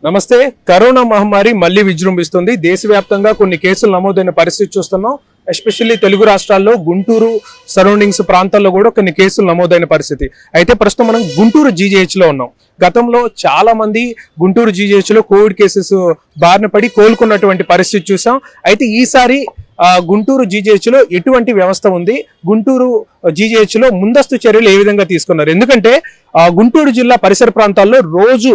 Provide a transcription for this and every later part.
నమస్తే. కరోనా మహమ్మారి మళ్లీ విజృంభిస్తుంది. దేశవ్యాప్తంగా కొన్ని కేసులు నమోదైన పరిస్థితి చూస్తున్నాం. ఎస్పెషల్లీ తెలుగు రాష్ట్రాల్లో గుంటూరు సరౌండింగ్స్ ప్రాంతాల్లో కూడా కొన్ని కేసులు నమోదైన పరిస్థితి. అయితే ప్రస్తుతం మనం గుంటూరు జీజీహెచ్ లో ఉన్నాం. గతంలో చాలా మంది గుంటూరు జీజీహెచ్ లో కోవిడ్ కేసెస్ బారిన పడి కోలుకున్నటువంటి పరిస్థితి చూసాం. అయితే ఈసారి గుంటూరు జీజీహెచ్ లో ఎటువంటి వ్యవస్థ ఉంది, గుంటూరు జీజీహెచ్ లో ముందస్తు చర్యలు ఏ విధంగా తీసుకున్నారు? ఎందుకంటే గుంటూరు జిల్లా పరిసర ప్రాంతాల్లో రోజు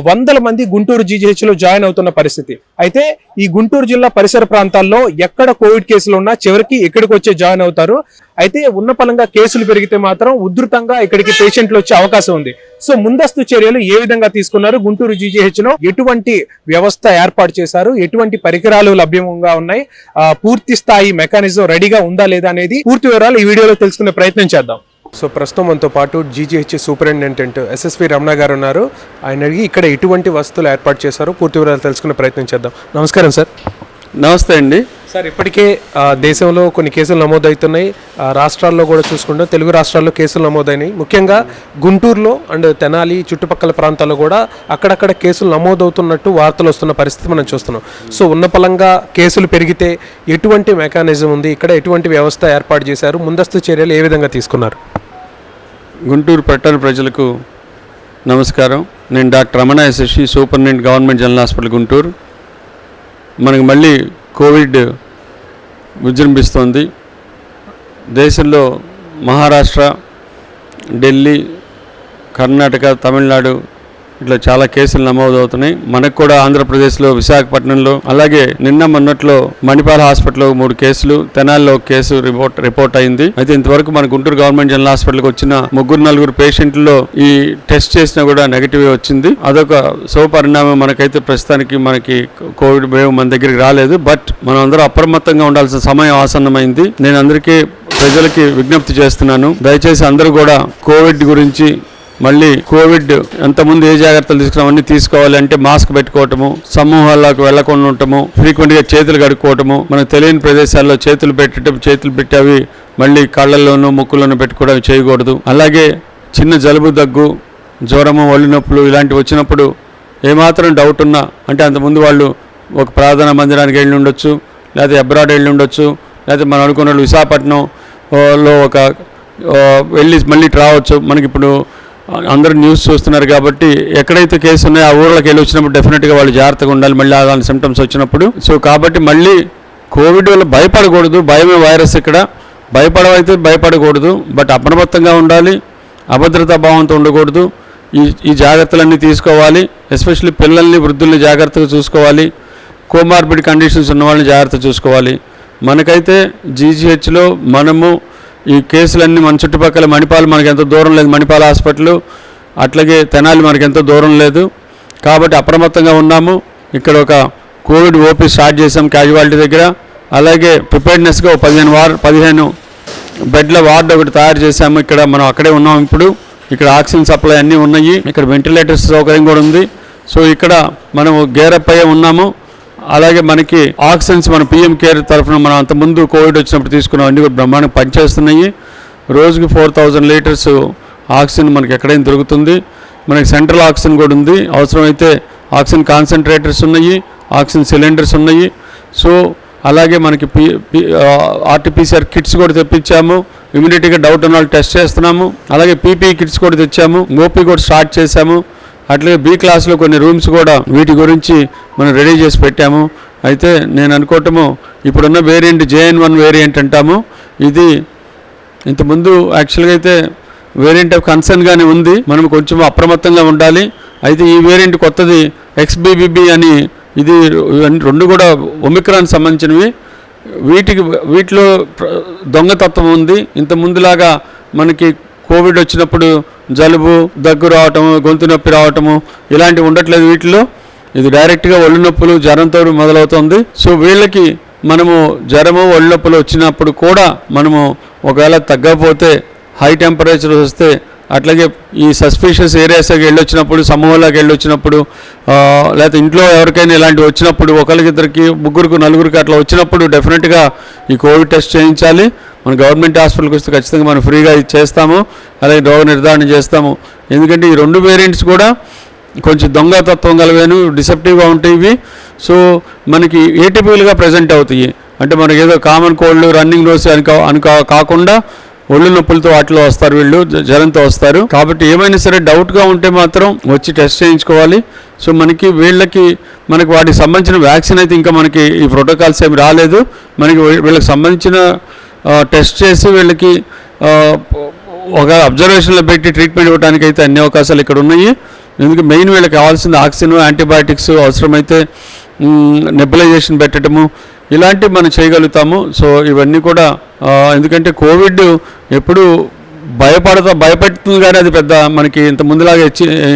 వందల మంది గుంటూరు జీజీహెచ్ లో జాయిన్ అవుతున్న పరిస్థితి. అయితే ఈ గుంటూరు జిల్లా పరిసర ప్రాంతాల్లో ఎక్కడ కోవిడ్ కేసులు ఉన్నా చివరికి ఇక్కడికి వచ్చే జాయిన్ అవుతారు. అయితే ఉన్న పలంగా కేసులు పెరిగితే మాత్రం ఉధృతంగా ఇక్కడికి పేషెంట్లు వచ్చే అవకాశం ఉంది. సో ముందస్తు చర్యలు ఏ విధంగా తీసుకున్నారు? గుంటూరు జీజీహెచ్ లో ఎటువంటి వ్యవస్థ ఏర్పాటు చేశారు? ఎటువంటి పరికరాలు లభ్యంగా ఉన్నాయి? పూర్తి స్థాయి మెకానిజం రెడీగా ఉందా లేదా అనేది పూర్తి వివరాలు ఈ వీడియోలో తెలుసుకునే ప్రయత్నం చేద్దాం. సో ప్రస్తుతం మనతో పాటు జీజీహెచ్ సూపరింటెండెంట్ ఎస్ఎస్వి రమణ గారు ఉన్నారు. ఆయన అడిగి ఇక్కడ ఎటువంటి వసతులు ఏర్పాటు చేశారో పూర్తి వివరాలు తెలుసుకునే ప్రయత్నం చేద్దాం. నమస్కారం సార్. నమస్తే అండి సార్. ఇప్పటికే దేశంలో కొన్ని కేసులు నమోదవుతున్నాయి. రాష్ట్రాల్లో కూడా చూసుకుంటే తెలుగు రాష్ట్రాల్లో కేసులు నమోదైనాయి. ముఖ్యంగా గుంటూరులో అండ్ తెనాలి చుట్టుపక్కల ప్రాంతాల్లో కూడా అక్కడక్కడ కేసులు నమోదవుతున్నట్టు వార్తలు వస్తున్న పరిస్థితి మనం చూస్తున్నాం. సో ఉన్న పలంగా కేసులు పెరిగితే ఎటువంటి మెకానిజం ఉంది, ఇక్కడ ఎటువంటి వ్యవస్థ ఏర్పాటు చేశారు, ముందస్తు చర్యలు ఏ విధంగా తీసుకున్నారు? గుంటూరు పట్టణ ప్రజలకు నమస్కారం. నేను doctor Ramana SSV, superintendent government general hospital Guntur. మనకు మళ్ళీ కోవిడ్ విజృంభిస్తోంది. దేశంలో మహారాష్ట్ర, ఢిల్లీ, కర్ణాటక, తమిళనాడు ఇట్లా చాలా కేసులు నమోదవుతున్నాయి. మనకు కూడా ఆంధ్రప్రదేశ్లో విశాఖపట్నంలో, అలాగే నిన్న మొన్నట్లో మణిపాల్ హాస్పిటల్లో 3 కేసులు, తెనాలిలో ఒక కేసు రిపోర్ట్ అయింది. అయితే ఇంతవరకు మన గుంటూరు గవర్నమెంట్ జనరల్ హాస్పిటల్కి వచ్చిన 3-4 పేషెంట్లో ఈ టెస్ట్ చేసినా కూడా నెగిటివ్ వచ్చింది. అదొక శుభపరిణామం. మనకైతే ప్రస్తుతానికి మనకి కోవిడ్ వేవ్ మన దగ్గరికి రాలేదు. బట్ మనం అందరూ అప్రమత్తంగా ఉండాల్సిన సమయం ఆసన్నమైంది. నేను అందరికీ ప్రజలకి విజ్ఞప్తి చేస్తున్నాను, దయచేసి అందరూ కూడా కోవిడ్ గురించి మళ్ళీ కోవిడ్ ఎంతమంది ఏ జాగ్రత్తలు తీసుకున్నామన్నీ తీసుకోవాలి. అంటే మాస్క్ పెట్టుకోవటము, సమూహాల్లోకి వెళ్లకుండా ఉండటము, ఫ్రీక్వెంట్గా చేతులు కడుక్కోవటము, మనకు తెలియని ప్రదేశాల్లో చేతులు పెట్టి అవి మళ్ళీ కళ్ళల్లోనూ ముక్కుల్లోనూ పెట్టుకోవడం చేయకూడదు. అలాగే చిన్న జలుబు, దగ్గు, జ్వరము, ఒళ్ళు నొప్పులు ఇలాంటివి వచ్చినప్పుడు ఏమాత్రం డౌట్ ఉన్నా, అంటే అంతకుముందు వాళ్ళు ఒక ప్రార్థనా మందిరానికి వెళ్ళి ఉండొచ్చు, లేకపోతే అబ్రాడ్ వెళ్ళి ఉండొచ్చు, లేకపోతే మనం అనుకున్న వాళ్ళు విశాఖపట్నంలో ఒక వెళ్ళి మళ్ళీ రావచ్చు. మనకి ఇప్పుడు అందరూ న్యూస్ చూస్తున్నారు కాబట్టి ఎక్కడైతే కేసు ఉన్నాయో ఆ ఊళ్ళకి వెళ్ళి వచ్చినప్పుడు డెఫినెట్గా వాళ్ళు జాగ్రత్తగా ఉండాలి మళ్ళీ అలాంటి సిమ్టమ్స్ వచ్చినప్పుడు. సో కాబట్టి మళ్ళీ కోవిడ్ వల్ల భయపడకూడదు. భయమే వైరస్. ఇక్కడ భయపడకూడదు. బట్ అప్రమత్తంగా ఉండాలి, అభద్రతా భావంతో ఉండకూడదు. ఈ జాగ్రత్తలన్నీ తీసుకోవాలి. ఎస్పెషల్లీ పిల్లల్ని, వృద్ధుల్ని జాగ్రత్తగా చూసుకోవాలి. కోమార్బిడ్ కండిషన్స్ ఉన్న వాళ్ళని జాగ్రత్త చూసుకోవాలి. మనకైతే జీజీహెచ్లో మనము ఈ కేసులన్నీ మన చుట్టుపక్కల, మణిపాల్ మనకు ఎంతో దూరం లేదు, మణిపాల్ హాస్పిటల్, అట్లాగే తెనాలి మనకు ఎంతో దూరం లేదు. కాబట్టి అప్రమత్తంగా ఉన్నాము. ఇక్కడ ఒక కోవిడ్ ఓపీ స్టార్ట్ చేసాం క్యాజువాలిటీ దగ్గర. అలాగే ప్రిపేర్డ్నెస్గా 15 బెడ్ల వార్డు ఒకటి తయారు చేశాము. ఇక్కడ మనం అక్కడే ఉన్నాం. ఇప్పుడు ఇక్కడ ఆక్సిజన్ సప్లై అన్నీ ఉన్నాయి. ఇక్కడ వెంటిలేటర్స్ సౌకర్యం కూడా ఉంది. సో ఇక్కడ మనము గేరప్ అయ్యే ఉన్నాము. అలాగే మనకి ఆక్సిజన్స్ మన పిఎం కేర్ తరఫున మనం అంతకుముందు కోవిడ్ వచ్చినప్పుడు తీసుకున్నాం, అన్నీ కూడా బ్రహ్మాండంగా పనిచేస్తున్నాయి. రోజుకి 4000 లీటర్స్ ఆక్సిజన్ మనకి ఎక్కడైనా దొరుకుతుంది. మనకి సెంట్రల్ ఆక్సిజన్ కూడా ఉంది. అవసరమైతే ఆక్సిజన్ కాన్సన్ట్రేటర్స్ ఉన్నాయి, ఆక్సిజన్ సిలిండర్స్ ఉన్నాయి. సో అలాగే మనకి ఆర్టీపీసీఆర్ కిట్స్ కూడా తెప్పించాము. ఇమీడియట్గా డౌట్ ఉన్న వాళ్ళు టెస్ట్ చేస్తున్నాము. అలాగే పీపీఈ కిట్స్ కూడా తెచ్చాము. ఓపీ కూడా స్టార్ట్ చేశాము. అట్లాగే బి క్లాస్లో కొన్ని రూమ్స్ కూడా వీటి గురించి మనం రెడీ చేసి పెట్టాము. అయితే నేను అనుకోవటము ఇప్పుడున్న వేరియంట్ JN1 వేరియంట్ అంటాము. ఇది ఇంతకుముందు యాక్చువల్గా అయితే వేరియంట్ ఆఫ్ కన్సర్న్గానే ఉంది. మనం కొంచెం అప్రమత్తంగా ఉండాలి. అయితే ఈ వేరియంట్ కొత్తది XBBB అని, ఇది 2 కూడా ఒమిక్రాన్ సంబంధించినవి. వీటిలో దొంగతత్వం ఉంది. ఇంతకుముందులాగా మనకి కోవిడ్ వచ్చినప్పుడు జలుబు, దగ్గు రావటము, గొంతు నొప్పి రావటము ఇలాంటివి ఉండట్లేదు వీటిలో. ఇది డైరెక్ట్గా ఒళ్ళు నొప్పులు, జ్వరంతో మొదలవుతుంది. సో వీళ్ళకి మనము జ్వరము, ఒళ్ళు నొప్పులు వచ్చినప్పుడు కూడా మనము ఒకవేళ తగ్గకపోతే, హై టెంపరేచర్ వస్తే, అట్లాగే ఈ సస్పిషియస్ ఏరియాస్కి వెళ్ళొచ్చినప్పుడు, సమూహాలకు వెళ్ళొచ్చినప్పుడు, లేకపోతే ఇంట్లో ఎవరికైనా ఇలాంటివి వచ్చినప్పుడు, ఒకరికిద్దరికి, ముగ్గురికి, నలుగురికి అట్లా వచ్చినప్పుడు డెఫినెట్గా ఈ కోవిడ్ టెస్ట్ చేయించాలి. మన గవర్నమెంట్ హాస్పిటల్కి వస్తే ఖచ్చితంగా మనం ఫ్రీగా ఇది చేస్తాము. అలాగే రోగ నిర్ధారణ చేస్తాము. ఎందుకంటే ఈ 2 వేరియంట్స్ కూడా కొంచెం దొంగతత్వం గలవేను, డిసెప్టివ్గా ఉంటాయి ఇవి. సో మనకి ఏటిపికల్గా ప్రజెంట్ అవుతాయి. అంటే మనకి ఏదో కామన్ కోల్డ్, రన్నింగ్ నోస్ అని కాకుండా ఒళ్ళు నొప్పులతో వాటిలో వస్తారు, వీళ్ళు జ్వరంతో వస్తారు. కాబట్టి ఏమైనా సరే డౌట్గా ఉంటే మాత్రం వచ్చి టెస్ట్ చేయించుకోవాలి. సో మనకి వాటికి సంబంధించిన వ్యాక్సిన్ అయితే ఇంకా మనకి ఈ ప్రోటోకాల్స్ ఏమి రాలేదు. మనకి వీళ్ళకి సంబంధించిన టెస్ట్ చేసి వీళ్ళకి ఒక అబ్జర్వేషన్లో పెట్టి ట్రీట్మెంట్ ఇవ్వడానికి అయితే అన్ని అవకాశాలు ఇక్కడ ఉన్నాయి. ఎందుకంటే మెయిన్ వీళ్ళకి కావాల్సింది ఆక్సిజన్, యాంటీబయాటిక్స్, అవసరమైతే నెబులైజేషన్ పెట్టడము ఇలాంటివి మనం చేయగలుగుతాము. సో ఇవన్నీ కూడా ఎందుకంటే కోవిడ్ ఎప్పుడు భయపెడుతుంది, కానీ అది పెద్ద మనకి ఇంత ముందులాగా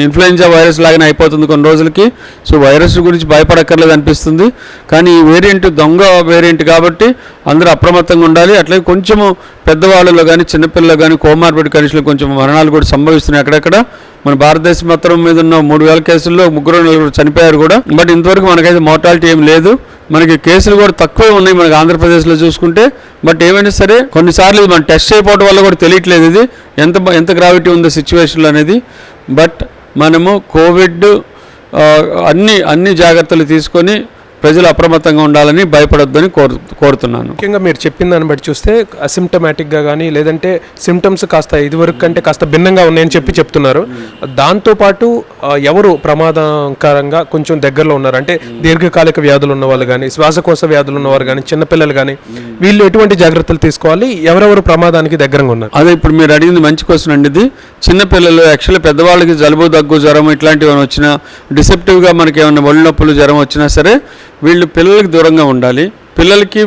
ఇన్ఫ్లుయెంజా వైరస్ లాగానే అయిపోతుంది కొన్ని రోజులకి. సో వైరస్ గురించి భయపడక్కర్లేదు అనిపిస్తుంది. కానీ ఈ వేరియంట్ దొంగ వేరియంట్ కాబట్టి అందరూ అప్రమత్తంగా ఉండాలి. అట్లాగే కొంచెము పెద్దవాళ్ళలో కానీ చిన్నపిల్లలు కానీ కోమార్బిడ్ కండిషన్లో కొంచెం మరణాలు కూడా సంభవిస్తున్నాయి అక్కడక్కడ. మన భారతదేశం మొత్తం మీద ఉన్న 3,000 కేసుల్లో 3-4 చనిపోయారు కూడా. బట్ ఇంతవరకు మనకైతే మోర్టాలిటీ ఏం లేదు. మనకి కేసులు కూడా తక్కువే ఉన్నాయి మనకి ఆంధ్రప్రదేశ్లో చూసుకుంటే. బట్ ఏమైనా సరే కొన్నిసార్లు మనం టెస్ట్ చేయకపోవడం వల్ల కూడా తెలియట్లేదు ఇది ఎంత గ్రావిటీ ఉందో సిచ్యువేషన్లో అనేది. బట్ మనము కోవిడ్ అన్ని జాగ్రత్తలు తీసుకొని ప్రజలు అప్రమత్తంగా ఉండాలని, భయపడొద్దని కోరుతున్నాను. ముఖ్యంగా మీరు చెప్పిన దాన్ని బట్టి చూస్తే అసిమ్టమాటిక్గా కానీ లేదంటే సిమ్టమ్స్ కాస్త ఇదివరకు కంటే కాస్త భిన్నంగా ఉన్నాయని చెప్తున్నారు. దాంతోపాటు ఎవరు ప్రమాదకరంగా కొంచెం దగ్గరలో ఉన్నారు అంటే దీర్ఘకాలిక వ్యాధులు ఉన్న వాళ్ళు కానీ, శ్వాసకోశ వ్యాధులు ఉన్నవారు కానీ, చిన్నపిల్లలు కానీ, వీళ్ళు ఎటువంటి జాగ్రత్తలు తీసుకోవాలి, ఎవరెవరు ప్రమాదానికి దగ్గరగా ఉన్నారు? అదే ఇప్పుడు మీరు అడిగింది మంచి క్వశ్చన్ అండి. ఇది చిన్నపిల్లలు, యాక్చువల్లీ పెద్దవాళ్ళకి జలుబు, దగ్గు, జ్వరం ఇట్లాంటివి ఏమైనా వచ్చినా, డిసెప్టివ్గా మనకి ఏమైనా ఒళ్ళు నొప్పులు, జ్వరం వచ్చినా సరే వీళ్ళు పిల్లలకి దూరంగా ఉండాలి. పిల్లలకి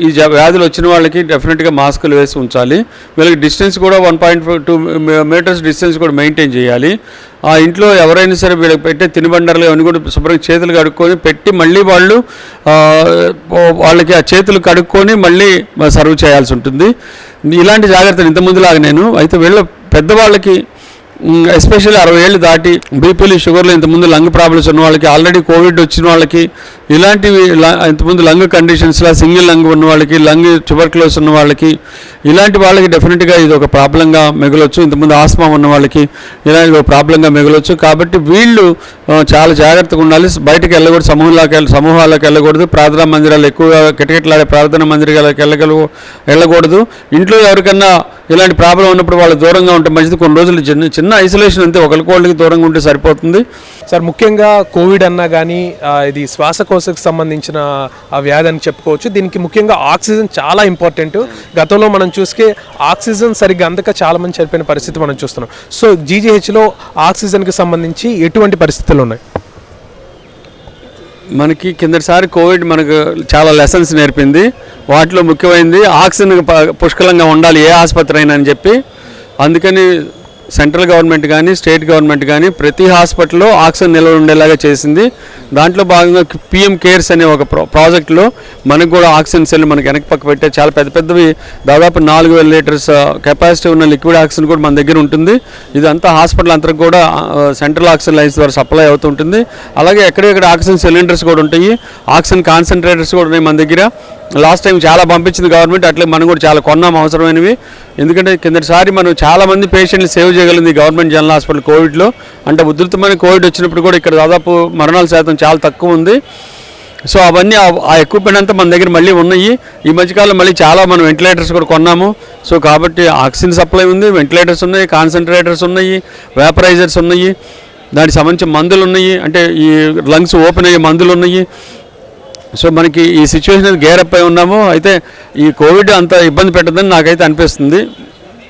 ఈ వ్యాధులు వచ్చిన వాళ్ళకి డెఫినెట్గా మాస్కులు వేసి ఉంచాలి. వీళ్ళకి డిస్టెన్స్ కూడా 1.2 మీటర్స్ డిస్టెన్స్ కూడా మెయింటైన్ చేయాలి. ఆ ఇంట్లో ఎవరైనా సరే వీళ్ళకి పెట్టే తినుబండర్లు అవన్నీ కూడా శుభ్రంగా చేతులు కడుక్కొని పెట్టి మళ్ళీ వాళ్ళకి ఆ చేతులు కడుక్కొని మళ్ళీ సర్వ్ చేయాల్సి ఉంటుంది. ఇలాంటి జాగ్రత్తలు ఇంతకుముందులాగా అయితే వీళ్ళ పెద్దవాళ్ళకి ఎస్పెషల్లీ 60 ఏళ్ళు దాటి బీపీలు, షుగర్లు, ఇంతకుముందు లంగ్ ప్రాబ్లమ్స్ ఉన్న వాళ్ళకి, ఆల్రెడీ కోవిడ్ వచ్చిన వాళ్ళకి, ఇలాంటివి ఇంతకుముందు లంగ్ కండిషన్స్లో సింగిల్ లంగ్ ఉన్న వాళ్ళకి, లంగ్ ట్యూబర్క్యులోసిస్ ఉన్న వాళ్ళకి, ఇలాంటి వాళ్ళకి డెఫినెట్గా ఇది ఒక ప్రాబ్లంగా మిగలొచ్చు. ఇంతకుముందు ఆస్మా ఉన్న వాళ్ళకి ఇలాంటి ఒక ప్రాబ్లంగా మిగలొచ్చు. కాబట్టి వీళ్ళు చాలా జాగ్రత్తగా ఉండాలి. బయటకు వెళ్ళకూడదు, సమూహాలకు వెళ్ళకూడదు, ప్రార్థనా మందిరాలు ఎక్కువగా కిటకిటలాడే ప్రార్థనా మందిరాలకు వెళ్ళకూడదు. ఇంట్లో ఎవరికన్నా ఇలాంటి ప్రాబ్లం ఉన్నప్పుడు వాళ్ళు దూరంగా ఉంటే మంచిది. కొన్ని రోజులు చిన్న ఐసోలేషన్ అంతే, ఒకరికి దూరంగా ఉంటే సరిపోతుంది. సార్ ముఖ్యంగా కోవిడ్ అన్నా కానీ ఇది శ్వాసకోశకు సంబంధించిన వ్యాధి అని చెప్పుకోవచ్చు. దీనికి ముఖ్యంగా ఆక్సిజన్ చాలా ఇంపార్టెంట్. గతంలో మనం చూస్తే ఆక్సిజన్ సరిగ్గా అందక చాలా మంది చనిపోయిన పరిస్థితి మనం చూస్తున్నాం. సో జీజీహెచ్లో ఆక్సిజన్కి సంబంధించి ఎటువంటి పరిస్థితులు ఉన్నాయి? మనకి కిందటిసారి కోవిడ్ మనకు చాలా లెసన్స్ నేర్పింది. వాటిలో ముఖ్యమైనది ఆక్సిజన్ పుష్కలంగా ఉండాలి ఏ ఆసుపత్రి అయినా అని చెప్పి. అందుకని సెంట్రల్ గవర్నమెంట్ కానీ స్టేట్ గవర్నమెంట్ కానీ ప్రతి హాస్పిటల్లో ఆక్సిజన్ నిల్వ ఉండేలాగా చేసింది. దాంట్లో భాగంగా పిఎం కేర్స్ అనే ఒక ప్రాజెక్టులో మనకు కూడా ఆక్సిజన్ సెల్ మనకి వెనక పక్క పెట్టే చాలా పెద్దవి దాదాపు 4,000 లీటర్స్ కెపాసిటీ ఉన్న లిక్విడ్ ఆక్సిజన్ కూడా మన దగ్గర ఉంటుంది. ఇదంతా హాస్పిటల్ అంతా కూడా సెంట్రల్ ఆక్సిజన్ లైన్స్ ద్వారా సప్లై అవుతుంటుంది. అలాగే ఎక్కడెక్కడ ఆక్సిజన్ సిలిండర్స్ కూడా ఉంటాయి, ఆక్సిజన్ కాన్సన్ట్రేటర్స్ కూడా ఉన్నాయి మన దగ్గర. లాస్ట్ టైం చాలా పంపించింది గవర్నమెంట్, అట్లే మనం కూడా చాలా కొన్నాం అవసరమైనవి. ఎందుకంటే కిందటిసారి మనం చాలామంది పేషెంట్లు సేవ్ చేయగలిగింది గవర్నమెంట్ జనరల్ హాస్పిటల్ కోవిడ్లో. అంటే ఉధృతమైన కోవిడ్ వచ్చినప్పుడు కూడా ఇక్కడ దాదాపు మరణాల శాతం చాలా తక్కువ ఉంది. సో అవన్నీ ఆ ఎక్విప్మెంట్ అంతా మన దగ్గర మళ్ళీ ఉన్నాయి. ఈ మధ్యకాలం మళ్ళీ చాలా మనం వెంటిలేటర్స్ కూడా కొన్నాము. సో కాబట్టి ఆక్సిజన్ సప్లై ఉంది, వెంటిలేటర్స్ ఉన్నాయి, కాన్సన్ట్రేటర్స్ ఉన్నాయి, వేపరైజర్స్ ఉన్నాయి, దానికి సంబంధించిన మందులు ఉన్నాయి, అంటే ఈ లంగ్స్ ఓపెన్ అయ్యే మందులు ఉన్నాయి. సో మనకి ఈ సిచ్యువేషన్ గేరప్ అయి ఉన్నాము. అయితే ఈ కోవిడ్ అంత ఇబ్బంది పెట్టదని నాకైతే అనిపిస్తుంది.